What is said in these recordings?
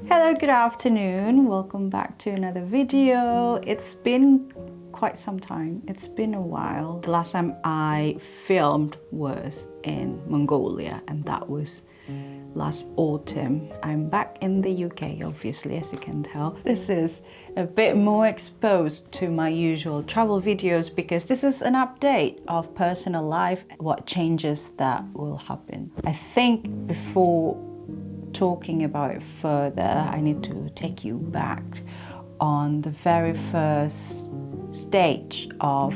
Hello, good afternoon. Welcome back to another video. It's been quite some time. It's been a while. The last time I filmed was in Mongolia, and that was last autumn. I'm back in the UK, obviously, as you can tell. This is a bit more exposed to my usual travel videos because this is an update of personal life, what changes that will happen. I think before talking about it further, I need to take you back on the very first stage of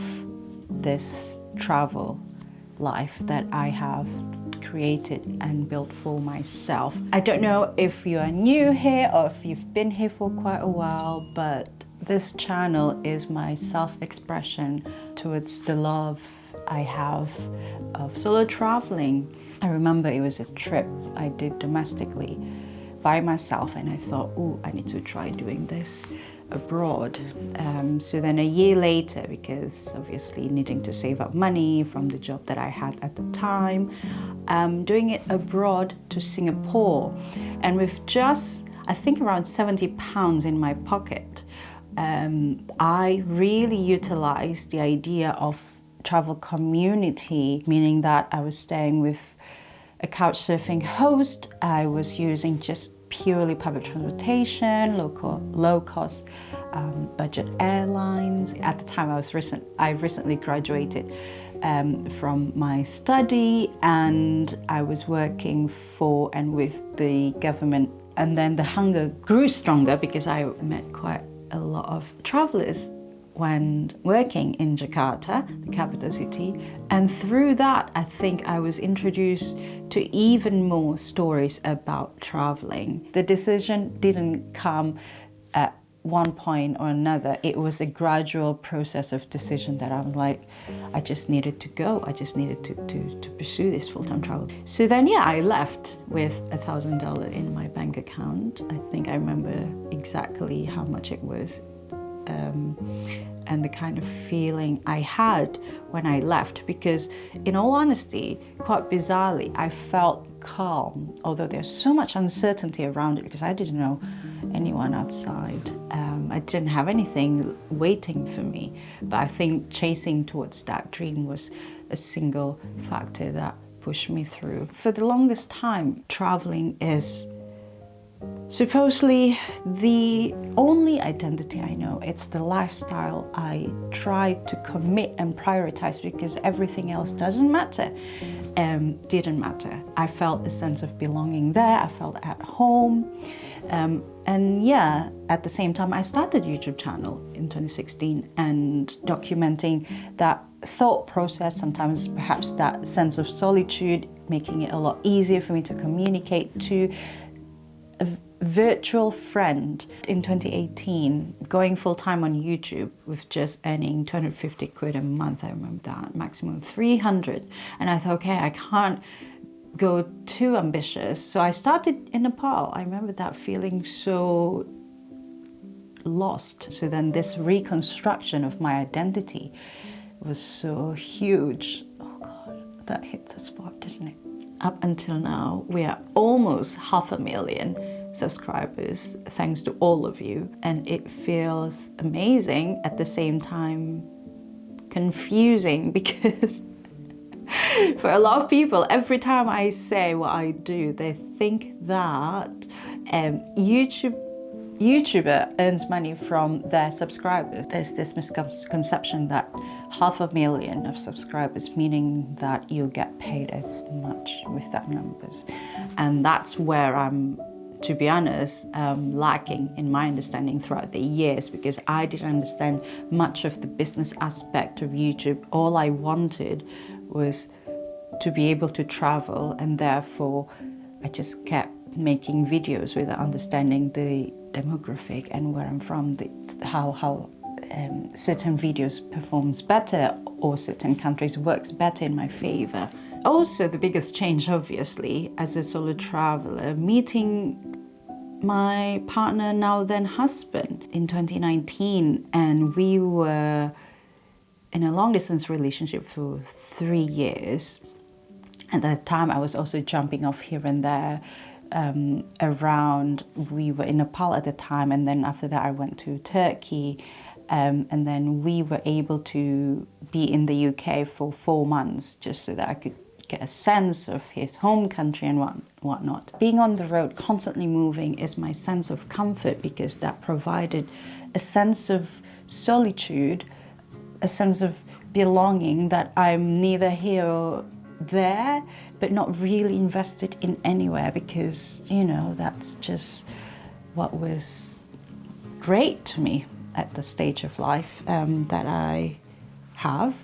this travel life that I have created and built for myself. I don't know if you are new here or if you've been here for quite a while, but this channel is my self-expression towards the love I have of solo traveling. I remember it was a trip I did domestically by myself, and I thought, oh, I need to try doing this abroad. So then a year later, because obviously needing to save up money from the job that I had at the time, doing it abroad to Singapore. And with just, I think, around £70 in my pocket, I really utilized the idea of travel community, meaning that I was staying with a couch surfing host. I was using just purely public transportation, low cost budget airlines. At the time, I recently graduated from my study, and I was working for and with the government. And then the hunger grew stronger because I met quite a lot of travelers when working in Jakarta, the capital city. And through that, I think I was introduced to even more stories about traveling. The decision didn't come at one point or another. It was a gradual process of decision that I'm like, I just needed to go. I just needed to pursue this full-time travel. So then, yeah, I left with $1,000 in my bank account. I think I remember exactly how much it was. And the kind of feeling I had when I left, because in all honesty, quite bizarrely, I felt calm, although there's so much uncertainty around it because I didn't know anyone outside. I didn't have anything waiting for me, but I think chasing towards that dream was a single factor that pushed me through. For the longest time, traveling is supposedly the only identity I know. It's the lifestyle I try to commit and prioritize because everything else doesn't matter. Didn't matter. I felt a sense of belonging there. I felt at home. And yeah, at the same time, I started a YouTube channel in 2016 and documenting that thought process, sometimes perhaps that sense of solitude, making it a lot easier for me to communicate to a virtual friend. In 2018, going full-time on YouTube with just earning 250 quid a month, I remember that, maximum 300. And I thought, okay, I can't go too ambitious. So I started in Nepal. I remember that feeling so lost. So then this reconstruction of my identity was so huge. Oh God, that hit the spot, didn't it? Up until now, we are almost 500,000 subscribers, thanks to all of you. And it feels amazing, at the same time confusing, because for a lot of people, every time I say what I do, they think that YouTuber earns money from their subscribers. There's this misconception that 500,000 of subscribers, meaning that you get paid as much with that numbers. And that's where I'm, to be honest, lacking in my understanding throughout the years, because I didn't understand much of the business aspect of YouTube. All I wanted was to be able to travel, and therefore I just kept making videos without understanding the demographic and where I'm from, how certain videos performs better or certain countries works better in my favor. Also, the biggest change, obviously, as a solo traveler, meeting my partner, now then husband, in 2019, and we were in a long-distance relationship for 3 years. At that time, I was also jumping off here and there around. We were in Nepal at the time, and then after that I went to Turkey, and then we were able to be in the UK for 4 months just so that I could get a sense of his home country and whatnot. Being on the road, constantly moving, is my sense of comfort because that provided a sense of solitude, a sense of belonging, that I'm neither here or there, but not really invested in anywhere because, you know, that's just what was great to me at the stage of life that I have.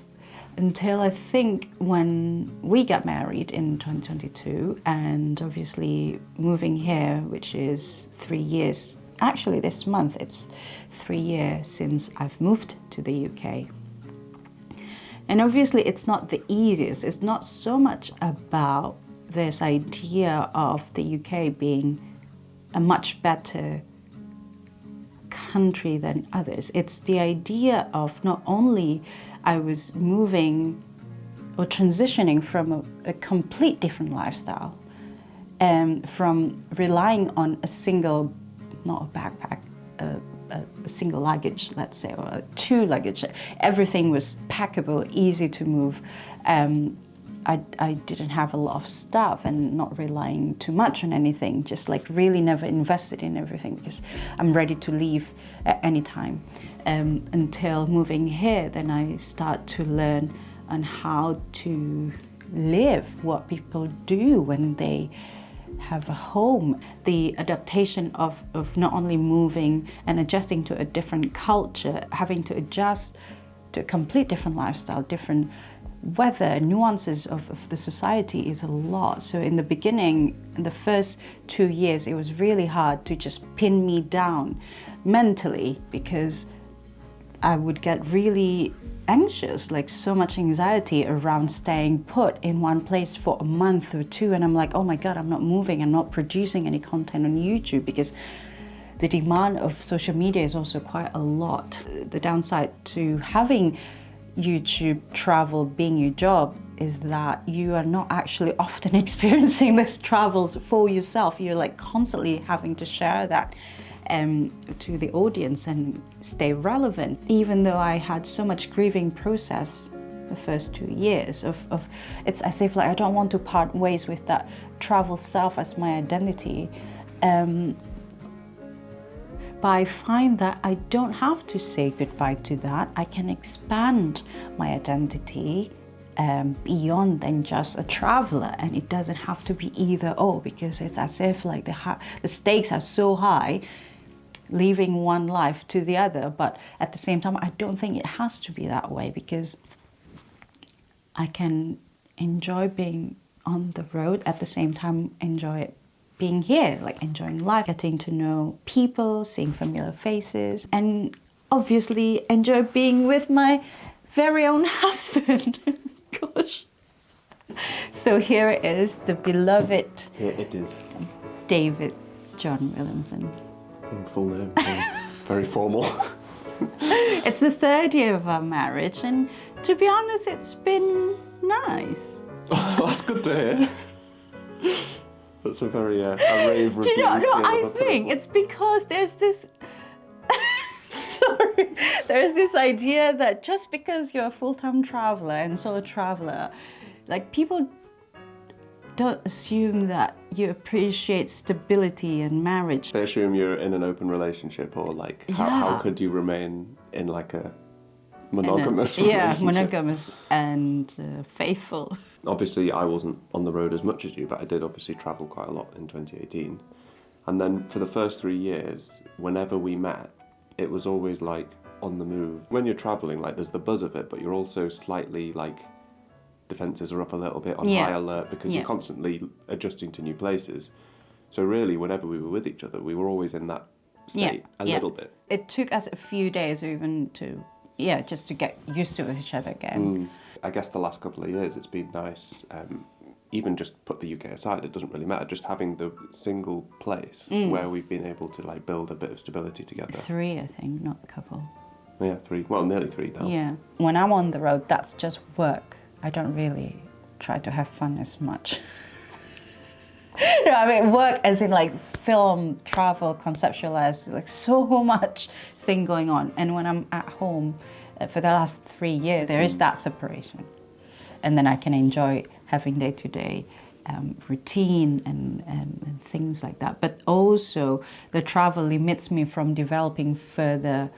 Until I think when we got married in 2022, and obviously moving here, which is 3 years. Actually, this month it's 3 years since I've moved to the UK. And obviously it's not the easiest. It's not so much about this idea of the UK being a much better country than others. It's the idea of not only I was moving or transitioning from a complete different lifestyle, from relying on a single, not a backpack, a single luggage, let's say, or 2 luggage. Everything was packable, easy to move. I didn't have a lot of stuff and not relying too much on anything, just like really never invested in everything because I'm ready to leave at any time. Until moving here, then I start to learn on how to live, what people do when they have a home. The adaptation of not only moving and adjusting to a different culture, having to adjust to a complete different lifestyle, different weather, nuances of the society is a lot. So in the beginning, in the first 2 years, it was really hard to just pin me down mentally because I would get really anxious, like so much anxiety around staying put in one place for a month or 2. And I'm like, oh my God, I'm not moving, I'm not producing any content on YouTube because the demand of social media is also quite a lot. The downside to having YouTube travel being your job is that you are not actually often experiencing these travels for yourself. You're like constantly having to share that to the audience and stay relevant. Even though I had so much grieving process the first 2 years of it's as if like I don't want to part ways with that travel self as my identity. But I find that I don't have to say goodbye to that. I can expand my identity beyond than just a traveler, and it doesn't have to be either or, because it's as if like the stakes are so high, leaving one life to the other. But at the same time, I don't think it has to be that way, because I can enjoy being on the road, at the same time enjoy being here, like enjoying life, getting to know people, seeing familiar faces, and obviously enjoy being with my very own husband. Gosh. So here it is, the beloved. Here it is. David John Williamson. Full name. Very formal. It's the 3rd year of our marriage, and to be honest, it's been nice. Oh, that's good to hear. That's a very a rave review. Do you know? No, I think it's because there's this. Sorry, there's this idea that just because you're a full-time traveler and solo traveler, like people don't assume that you appreciate stability and marriage. They assume you're in an open relationship, or like how could you remain in like a monogamous relationship? Yeah, monogamous and faithful. Obviously, I wasn't on the road as much as you, but I did obviously travel quite a lot in 2018. And then for the first 3 years, whenever we met, it was always like on the move. When you're traveling, like there's the buzz of it, but you're also slightly like defenses are up a little bit on high alert because you're constantly adjusting to new places. So really, whenever we were with each other, we were always in that state a little bit. It took us a few days even to, just to get used to each other again. I guess the last couple of years it's been nice, even just put the UK aside, it doesn't really matter, just having the single place where we've been able to like build a bit of stability together. 3, I think, not a couple. Yeah, 3, well nearly 3 now. Yeah, when I'm on the road, that's just work. I don't really try to have fun as much. No, I mean work as in like film, travel, conceptualize, like so much thing going on. And when I'm at home for the last 3 years, there is that separation. And then I can enjoy having day-to-day routine and things like that. But also the travel limits me from developing further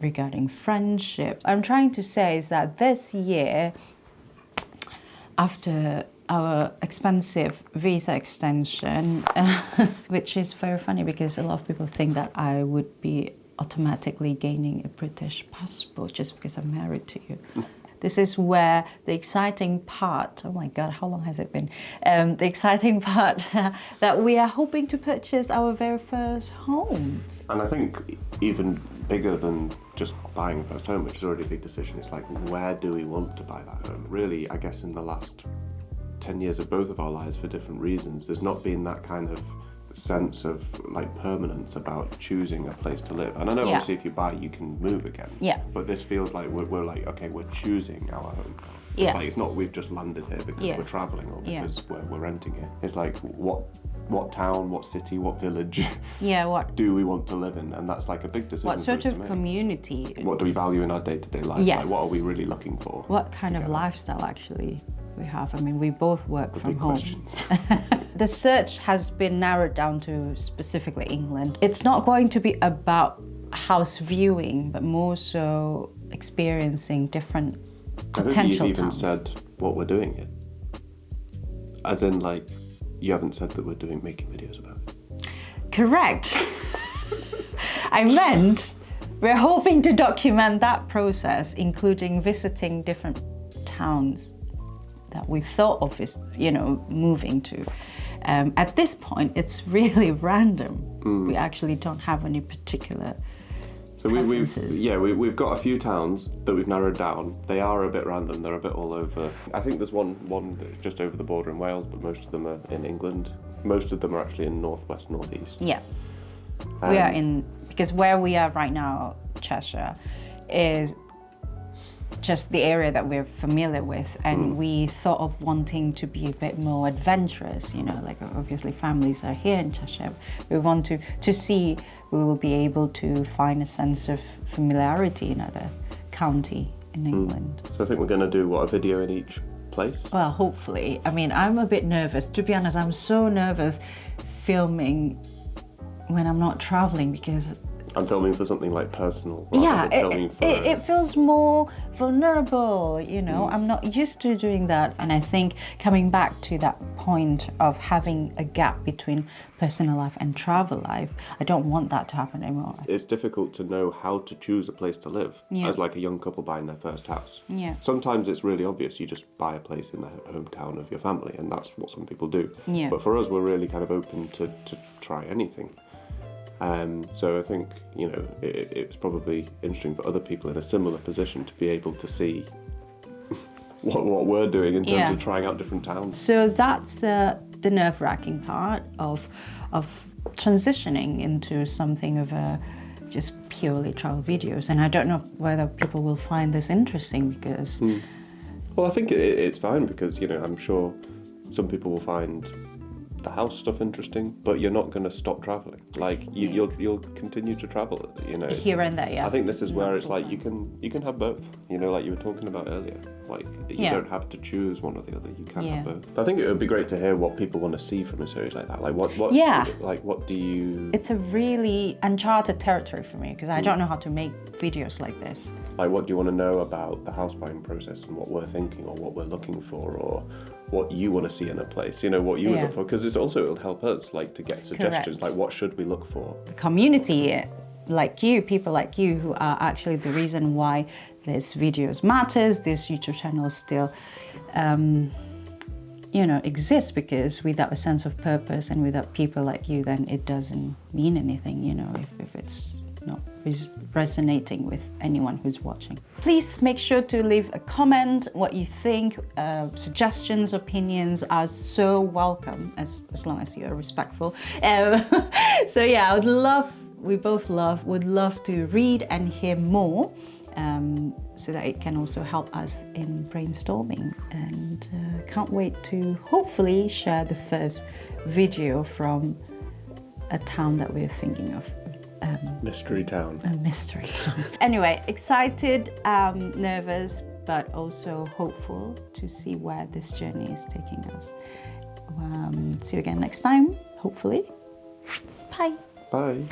regarding friendships. I'm trying to say is that this year, after our expensive visa extension, which is very funny because a lot of people think that I would be automatically gaining a British passport just because I'm married to you. This is where the exciting part, oh my God, how long has it been? The exciting part that we are hoping to purchase our very first home. And I think even bigger than just buying a first home, which is already a big decision, it's like, where do we want to buy that home? Really, I guess in the last 10 years of both of our lives for different reasons, there's not been that kind of sense of like permanence about choosing a place to live. And I know obviously if you buy, you can move again. Yeah. But this feels like we're like, okay, we're choosing our home. It's like, it's not we've just landed here because we're traveling or because we're renting it. It's like what town, what city, what village what do we want to live in? And that's like a big decision. What sort of community? What do we value in our day-to-day life? Yes. Like, what are we really looking for? What kind of lifestyle actually we have? I mean, we both work from home. Questions. The search has been narrowed down to specifically England. It's not going to be about house viewing, but more so experiencing different potential I think you've even towns. said what we're doing yet. As in, like, you haven't said that we're making videos about it. Correct. I meant we're hoping to document that process, including visiting different towns that we thought of as, moving to. At this point, it's really random. We actually don't have any particular So we've got a few towns that we've narrowed down. They are a bit random. They're a bit all over. I think there's one that's just over the border in Wales, but most of them are in England. Most of them are actually in northwest, northeast. Yeah. We are because where we are right now, Cheshire, is just the area that we're familiar with, and we thought of wanting to be a bit more adventurous, like obviously families are here in Cheshire. We want to see we will be able to find a sense of familiarity in other county in England. So I think we're going to do, a video in each place? Well, hopefully. I mean, I'm a bit nervous. To be honest, I'm so nervous filming when I'm not traveling because I'm filming for something like personal. It feels more vulnerable, I'm not used to doing that. And I think coming back to that point of having a gap between personal life and travel life, I don't want that to happen anymore. It's difficult to know how to choose a place to live as like a young couple buying their first house. Yeah. Sometimes it's really obvious, you just buy a place in the hometown of your family, and that's what some people do. Yeah. But for us, we're really kind of open to try anything. So I think, it's probably interesting for other people in a similar position to be able to see what we're doing in terms of trying out different towns. So that's the nerve-wracking part of transitioning into something of a just purely travel videos. And I don't know whether people will find this interesting because... Well, I think it's fine because, I'm sure some people will find the house stuff interesting, but you're not going to stop traveling. Like you'll continue to travel, Here and there, I think this is where it's like you can have both. Like you were talking about earlier. Like you don't have to choose one or the other. You can have both. I think it would be great to hear what people want to see from a series like that. Like what like what do you? It's a really uncharted territory for me because I don't know how to make videos like this. Like what do you want to know about the house buying process and what we're thinking or what we're looking for or what you want to see in a place, what you would look for, because it'll help us like to get suggestions. Like what should we look for? The community like you, people like you who are actually the reason why this videos matters, this YouTube channel still exists, because without a sense of purpose and without people like you, then it doesn't mean anything, if it's not resonating with anyone who's watching. Please make sure to leave a comment what you think. Suggestions, opinions are so welcome as long as you're respectful. So yeah, would love to read and hear more. so that it can also help us in brainstorming. And can't wait to hopefully share the first video from a town that we're thinking of. Mystery town. A mystery town. Anyway, excited, nervous, but also hopeful to see where this journey is taking us. See you again next time, hopefully. Bye. Bye.